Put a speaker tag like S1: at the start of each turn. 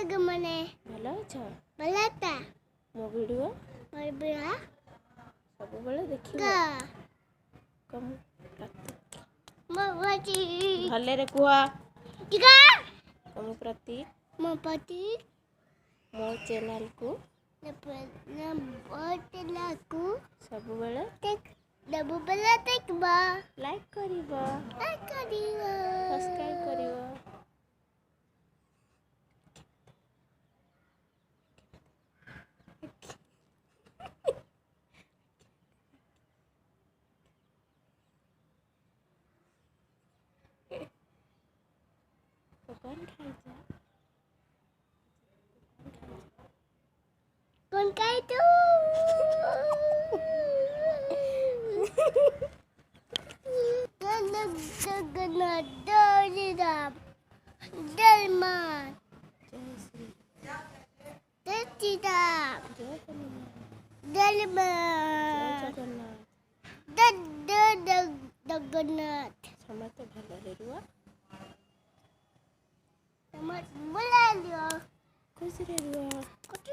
S1: लगे मने
S2: भलो छ
S1: भलाता
S2: मो वीडियो
S1: और बिया
S2: सब बेले देखिबो
S1: गा
S2: कम
S1: मवाची
S2: भले रे कुआ
S1: टिका
S2: कम प्रति
S1: मो पति
S2: मो चैनल को
S1: न बोतलाकू
S2: सब बेले
S1: टेक डबु बला टेक बा
S2: लाइक करिबो
S1: करियो
S2: सब्सक्राइब करिबो कौन खाइजा
S1: कौन खाई तू गगना डोरीदा दलमा तेतीदा दलमा जगन्नाथ
S2: समस्त भलो रे रुआ
S1: समझ बुला लियो
S2: खुश रे रुआ
S1: कुछ